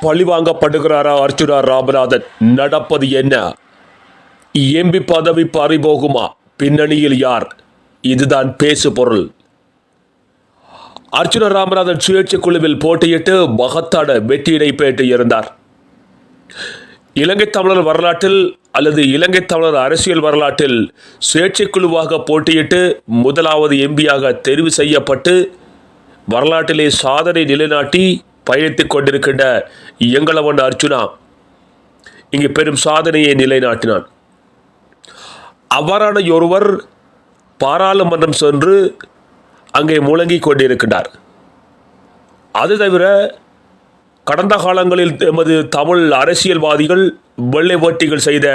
பழிவாங்கப்படுகிறாரா அர்ச்சுனா ராமநாதன்? நடப்பது என்ன? எம்பி பதவி பறிபோகுமா? பின்னணியில் யார்? இதுதான் பேசு பொருள். அர்ச்சுனா ராமநாதன் சுயேட்சை குழுவில் போட்டியிட்டு மகத்தான வெற்றியினை பெற்று இருந்தார். இலங்கை தமிழர் வரலாற்றில் அல்லது இலங்கை தமிழர் அரசியல் வரலாற்றில் சுயேட்சை குழுவாக போட்டியிட்டு முதலாவது எம்பியாக தெரிவு செய்யப்பட்டு வரலாற்றிலே சாதனை நிலைநாட்டி பயணித்துக் கொண்டிருக்கின்ற எங்களவன் அர்ச்சுனா இங்கு பெரும் சாதனையை நிலைநாட்டினான். அவ்வாறான ஒருவர் பாராளுமன்றம் சென்று அங்கே முழங்கிக் கொண்டிருக்கின்றார். அது தவிர கடந்த காலங்களில் எமது தமிழ் அரசியல்வாதிகள் வெள்ளை வேட்டிகள் செய்த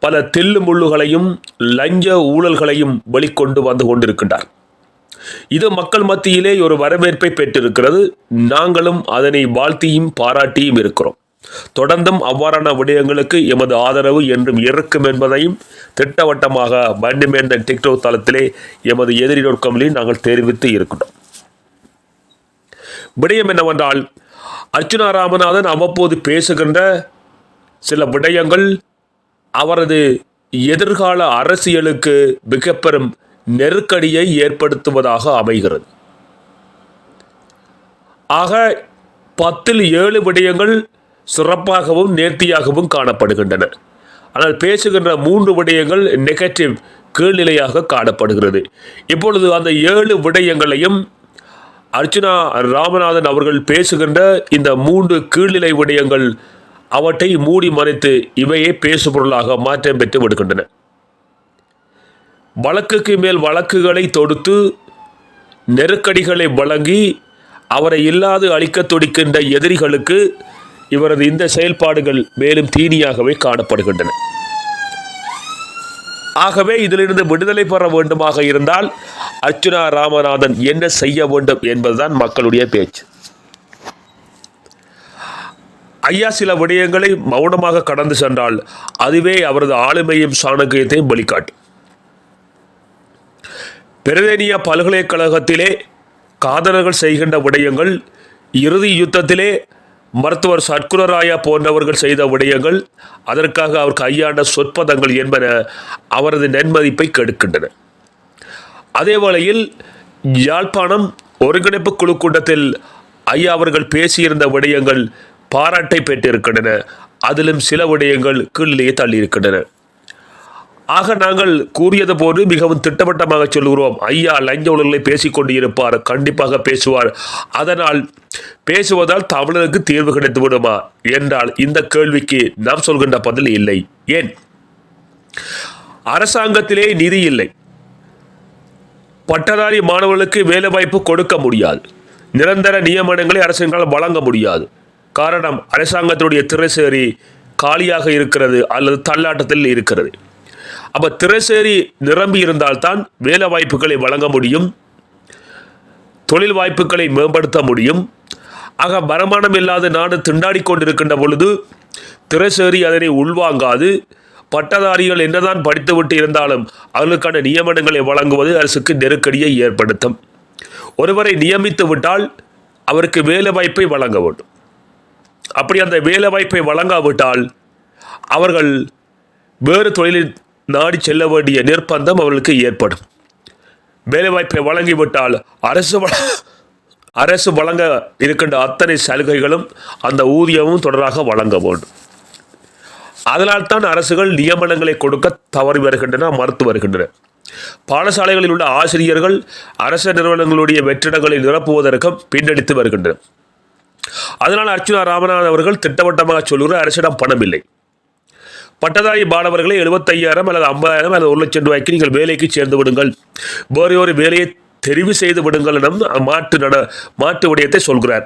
பல தில்லு முள்ளுகளையும் லஞ்ச ஊழல்களையும் வெளிக்கொண்டு வந்து கொண்டிருக்கின்றார். இது மக்கள் மத்தியிலே ஒரு வரவேற்பை பெற்றிருக்கிறது. நாங்களும் அதனை வாழ்த்தியும் பாராட்டியும் இருக்கிறோம். தொடர்ந்தும் அவ்வாறான விடயங்களுக்கு எமது ஆதரவு என்றும் இருக்கும் என்பதையும் திட்டவட்டமாக பண்டிமேந்தன் டிக்டாக் தளத்திலே எமது எதிரி.comலில் நாங்கள் தெரிவித்து இருக்கின்றோம். விடயம் என்னவென்றால், அர்ச்சுனா ராமநாதன் அவ்வப்போது பேசுகின்ற சில விடயங்கள் அவரது எதிர்கால அரசியலுக்கு மிக பெரும் நெருக்கடியை ஏற்படுத்துவதாக அமைகிறது. ஆக 10ல் 7 விடயங்கள் சிறப்பாகவும் நேர்த்தியாகவும் காணப்படுகின்றன. ஆனால் பேசுகின்ற 3 விடயங்கள் நெகட்டிவ் கீழ்நிலையாக காணப்படுகிறது. இப்பொழுது அந்த 7 விடயங்களையும் அர்ச்சுனா ராமநாதன் அவர்கள் பேசுகின்ற இந்த 3 கீழ்நிலை விடயங்கள் அவற்றை மூடி மறைத்து இவையே பேசுபொருளாக மாற்றம் பெற்று விடுகின்றன. வழக்குக்கு மேல் வழக்குகளை தொடுத்து நெருக்கடிகளை வழங்கி அவரை இல்லாது அழிக்க துடிக்கின்ற எதிரிகளுக்கு இவரது இந்த செயல்பாடுகள் மேலும் தீனியாகவே காணப்படுகின்றன. ஆகவே இதிலிருந்து விடுதலை பெற வேண்டுமாக இருந்தால் அர்ச்சுனா ராமநாதன் என்ன செய்ய வேண்டும் என்பதுதான் மக்களுடைய பேச்சு. ஐயா சில விடயங்களை மௌனமாக கடந்து சென்றால் அதுவே அவரது ஆளுமையும் சாணக்கியத்தையும் வெளிக்காட்டும். பிரதேனியா பல்கலைக்கழகத்திலே காதலர்கள் செய்கின்ற விடயங்கள், இறுதி யுத்தத்திலே மருத்துவர் சத்குணராயா போன்றவர்கள் செய்த விடயங்கள், அதற்காக அவர் கையாண்ட சொற்பதங்கள் என்பன அவரது நன்மதிப்பை கெடுக்கின்றன. அதே வேளையில் யாழ்ப்பாணம் ஒருங்கிணைப்பு குழு கூட்டத்தில் ஐயா அவர்கள் பேசியிருந்த விடயங்கள் பாராட்டை பெற்றிருக்கின்றன. அதிலும் சில விடயங்கள் கீழிலேயே தள்ளியிருக்கின்றன. ஆக நாங்கள் கூறியது போன்று மிகவும் திட்டவட்டமாக சொல்கிறோம், ஐயா லஞ்ச ஊழலை பேசிக்கொண்டு இருப்பார், கண்டிப்பாக பேசுவார். அதனால் பேசுவதால் தமிழருக்கு தீர்வு கிடைத்து விடுமா என்றால் இந்த கேள்விக்கு நாம் சொல்கின்ற பதில் இல்லை. ஏன்? அரசாங்கத்திலே நிதி இல்லை. பட்டதாரி மாணவர்களுக்கு வேலை வாய்ப்பு கொடுக்க முடியாது. நிரந்தர நியமனங்களை அரசாங்கம் வழங்க முடியாது. காரணம், அரசாங்கத்தினுடைய திரைசேரி காலியாக இருக்கிறது அல்லது தள்ளாட்டத்தில் இருக்கிறது. அப்போ திரைசேரி நிரம்பி இருந்தால்தான் வேலை வாய்ப்புகளை வழங்க முடியும், தொழில் வாய்ப்புகளை மேம்படுத்த முடியும். ஆக வருமானம் இல்லாத நாடு திண்டாடி கொண்டிருக்கின்ற பொழுது திரைசேரி அதனை உள்வாங்காது. பட்டதாரிகள் என்னதான் படித்துவிட்டு இருந்தாலும் அவர்களுக்கான நியமனங்களை வழங்குவது அரசுக்கு நெருக்கடியை ஏற்படுத்தும். ஒருவரை நியமித்து விட்டால் அவருக்கு வேலை வாய்ப்பை வழங்க வேண்டும். அப்படி அந்த வேலை வாய்ப்பை வழங்காவிட்டால் அவர்கள் வேறு தொழிலில் நாடி செல்ல வேண்டிய நிர்பந்தம் அவர்களுக்கு ஏற்படும். வேலைவாய்ப்பை வழங்கிவிட்டால் அரசு வழங்க இருக்கின்ற அத்தனை சலுகைகளும் அந்த ஊதியமும் தொடராக வழங்க வேண்டும். அதனால்தான் அரசுகள் நியமனங்களை கொடுக்க தவறி வருகின்றன, மறுத்து வருகின்றன. பாடசாலைகளில் உள்ள ஆசிரியர்கள் அரசு நிறுவனங்களுடைய வெற்றிடங்களை நிரப்புவதற்கும் பின்னடித்து வருகின்றன. அதனால் அர்ச்சுனா ராமநாதன் அவர்கள் திட்டவட்டமாக சொல்கிற அரசிடம் பணம் இல்லை. பட்டதாரி மாணவர்களை 75,000 அல்லது 50,000 அல்லது 1 லட்சம் ரூபாய்க்கு நீங்கள் வேலைக்கு சேர்ந்து விடுங்கள், வேறு ஒரு வேலையை தெரிவு செய்து விடுங்கள் என மாற்று விடயத்தை சொல்கிறார்.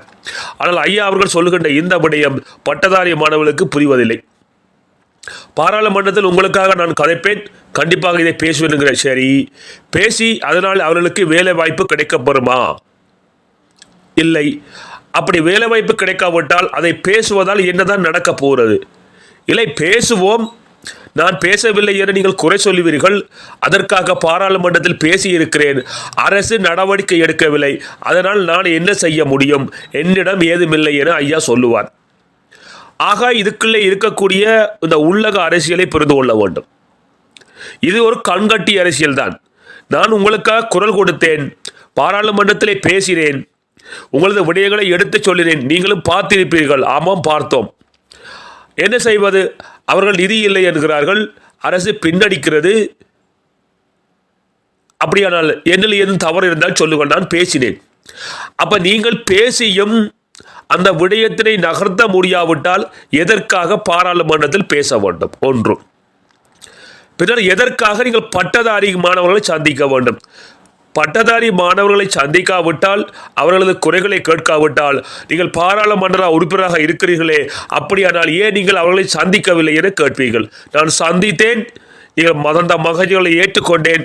ஆனால் ஐயா அவர்கள் சொல்லுகின்ற இந்த விடயம் பட்டதாரி மாணவர்களுக்கு புரிவதில்லை. பாராளுமன்றத்தில் உங்களுக்காக நான் கதைப்பேன், கண்டிப்பாக இதை பேசுவேன். சரி, பேசி அதனால் அவர்களுக்கு வேலை வாய்ப்பு கிடைக்கப்பெறுமா? இல்லை. அப்படி வேலை வாய்ப்பு கிடைக்காவிட்டால் அதை பேசுவதால் என்னதான் நடக்க போகிறது? இல்லை, பேசுவோம், நான் பேசவில்லை என நீங்கள் குறை சொல்லுவீர்கள். அதற்காக பாராளுமன்றத்தில் பேசியிருக்கிறேன், அரசு நடவடிக்கை எடுக்கவில்லை, அதனால் நான் என்ன செய்ய முடியும், என்னிடம் ஏதுமில்லை என ஐயா சொல்லுவார். ஆக இதுக்குள்ளே இருக்கக்கூடிய இந்த உள்ளக அரசியலை புரிந்து கொள்ள வேண்டும். இது ஒரு கண்கட்டி அரசியல் தான். நான் உங்களுக்காக குரல் கொடுத்தேன், பாராளுமன்றத்திலே பேசினேன், உங்களது விடயங்களை எடுத்துச் சொல்லினேன், நீங்களும் பார்த்திருப்பீர்கள். ஆமாம், பார்த்தோம். என்ன செய்வது? அவர்கள் நிதி இல்லை என்கிறார்கள், அரசு பின்னடிக்கிறது. அப்படியானால் என்னில் எதுவும் தவறு இருந்தால் சொல்லுங்கள், நான் பேசினேன். அப்ப நீங்கள் பேசியும் அந்த விடயத்தினை நகர்த்த முடியாவிட்டால் எதற்காக பாராளுமன்றத்தில் பேச வேண்டும்? ஒன்று. பின்னர் எதற்காக நீங்கள் பட்டதாரி மாணவர்களை சந்திக்க வேண்டும்? பட்டதாரி மாணவர்களை சந்திக்காவிட்டால், அவர்களது குறைகளை கேட்காவிட்டால், நீங்கள் பாராளுமன்ற உறுப்பினராக இருக்கிறீர்களே, அப்படியானால் ஏன் நீங்கள் அவர்களை சந்திக்கவில்லை என கேட்பீர்கள். நான் சந்தித்தேன், நீங்கள் அந்த மகஜர்களை ஏற்றுக்கொண்டேன்,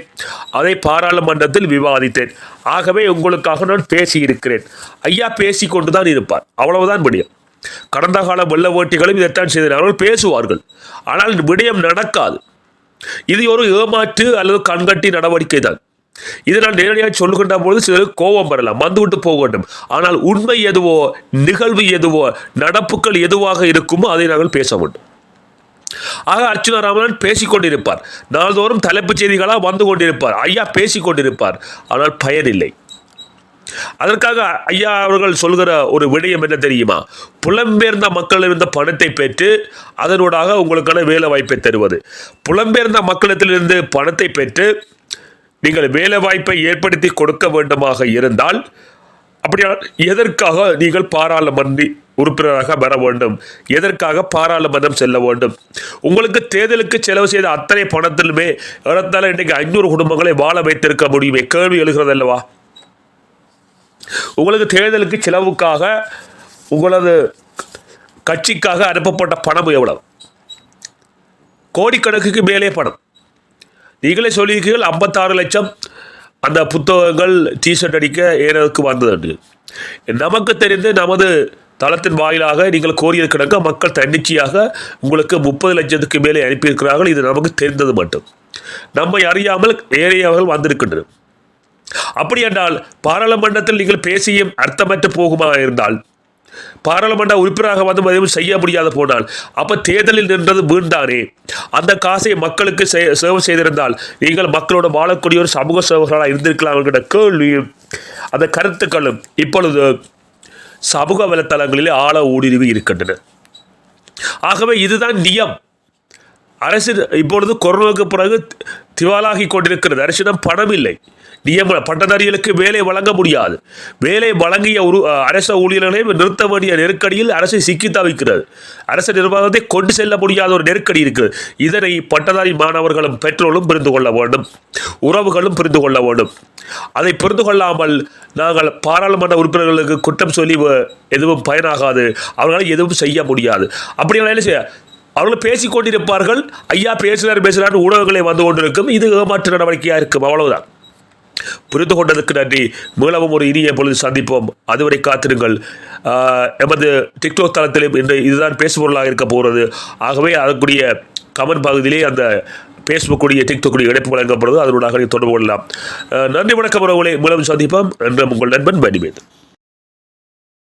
அதை பாராளுமன்றத்தில் விவாதித்தேன். ஆகவே உங்களுக்காக நான் பேசியிருக்கிறேன். ஐயா பேசிக்கொண்டு தான் இருப்பார், அவ்வளவுதான் விடயம். கடந்த கால வெள்ள ஓட்டிகளும் இதைத்தான் செய்தனர். அவர்கள் பேசுவார்கள், ஆனால் விடயம் நடக்காது. இது ஒரு ஏமாற்று அல்லது கண்கட்டி நடவடிக்கை தான். இது நான் நேரடியாக சொல்லுகின்ற பொழுது சிலருக்கு கோபம் வரலாம், வந்துவிட்டு போக வேண்டும். ஆனால் உண்மை எதுவோ, நிகழ்வு எதுவோ, நடப்புகள் எதுவாக இருக்குமோ அதை நாங்கள் பேச வேண்டும். ஆக அர்ச்சுனா ராமநாதன் பேசிக்கொண்டிருப்பார், நாள்தோறும் தலைப்புச் செய்திகளாக வந்து கொண்டிருப்பார், ஐயா பேசிக்கொண்டிருப்பார், ஆனால் பயனில்லை. அதற்காக ஐயா அவர்கள் சொல்கிற ஒரு விடயம் என்ன தெரியுமா? புலம்பெயர்ந்த மக்கள் இருந்த பணத்தை பெற்று அதனூடாக உங்களுக்கான வேலை வாய்ப்பை தருவது. புலம்பெயர்ந்த மக்களிடத்திலிருந்து பணத்தை பெற்று நீங்கள் வேலை வாய்ப்பை ஏற்படுத்தி கொடுக்க வேண்டுமாக இருந்தால், அப்படியா எதற்காக நீங்கள் பாராளுமன்ற உறுப்பினராக வர வேண்டும்? எதற்காக பாராளுமன்றம் செல்ல வேண்டும்? உங்களுக்கு தேர்தலுக்கு செலவு செய்த அத்தனை பணத்திலுமே ஏறத்தாழ இன்றைக்கு 500 குடும்பங்களை வாழ வைத்திருக்க முடியுமே? கேள்வி எழுகிறது அல்லவா? உங்களுக்கு தேர்தலுக்கு செலவுக்காக உங்களது கட்சிக்காக அனுப்பப்பட்ட பணம் எவ்வளவு? கோடிக்கணக்குக்கு மேலே பணம். நீங்களே சொல்லியிருக்கீர்கள் 56 லட்சம் அந்த புத்தகங்கள் டிஷர்ட் அடிக்க ஏறதுக்கு வந்தது. நமக்கு தெரிந்து நமது தளத்தின் வாயிலாக நீங்கள் கோரியது கிடக்க மக்கள் தன்னிச்சையாக உங்களுக்கு 30 லட்சத்துக்கு மேலே அனுப்பியிருக்கிறார்கள். இது நமக்கு தெரிந்தது மட்டும். நம்மை அறியாமல் ஏறியவர்கள் வந்திருக்கின்றனர். அப்படி என்றால் பாராளுமன்றத்தில் நீங்கள் பேசியும் அர்த்தமற்று போகுமா இருந்தால், பாராளுமன்ற உறுப்பினராக வந்து எதுவும் செய்ய முடியாத போனால், அப்போ தேர்தலில் நின்றது வீண்தானே? அந்த காசை மக்களுக்கு சேவை செய்திருந்தால் நீங்கள் மக்களோட வாழக்கூடிய ஒரு சமூக சேவகர்களாக இருந்திருக்கலாம் என்கிற கேள்வியும் அந்த கருத்துக்களும் இப்பொழுது சமூக வலைத்தளங்களிலே ஆழ ஊடுருவி இருக்கின்றன. ஆகவே இதுதான் நியம். அரசு இப்பொழுது கொரோனாவுக்கு பிறகு திவாலாகி கொண்டிருக்கிறது. அரசிடம் பணம் இல்லை. நியமன பட்டதாரிகளுக்கு வேலை வழங்க முடியாது. வேலை வழங்கிய அரச ஊழியர்களையும் நிறுத்த வேண்டிய நெருக்கடியில் அரசை சிக்கி தவிக்கிறது. அரசு நிர்வாகத்தை கொண்டு செல்ல முடியாத ஒரு நெருக்கடி இருக்கிறது. இதனை பட்டதாரி மாணவர்களும் பெற்றோரும் புரிந்து கொள்ள வேண்டும், உறவுகளும் புரிந்து கொள்ள வேண்டும். அதை புரிந்து கொள்ளாமல் நாங்கள் பாராளுமன்ற உறுப்பினர்களுக்கு குற்றம் சொல்லி எதுவும் பயனாகாது, அவர்களால் எதுவும் செய்ய முடியாது. அப்படியெல்லாம் என்ன செய்ய? அவர்கள் பேசிக்கொண்டிருப்பார்கள். ஐயா பேசுகிறார் ஊடகங்களை வந்து கொண்டிருக்கும். இது ஏமாற்று நடவடிக்கையாக இருக்கும், அவ்வளவுதான். புரிந்து கொண்டதற்கு நன்றி. மீளவும் ஒரு இனிய பொழுது சந்திப்போம். அதுவரை காத்திருங்கள். எமது டிக்டாக் தளத்திலும் இன்று இதுதான் பேசுபொருளாக இருக்க போகிறது. ஆகவே அதற்குரிய கமெண்ட் பகுதியிலே அந்த ஃபேஸ்புக்குடைய டிக்டாக்குடைய இணைப்பு வழங்கப்படுவது, அதனூடாக தொடர்பு கொள்ளலாம். நன்றி, வணக்கம் உறவுகளே. மீளவும் சந்திப்போம். என்று உங்கள் நண்பன் பனிமேன்.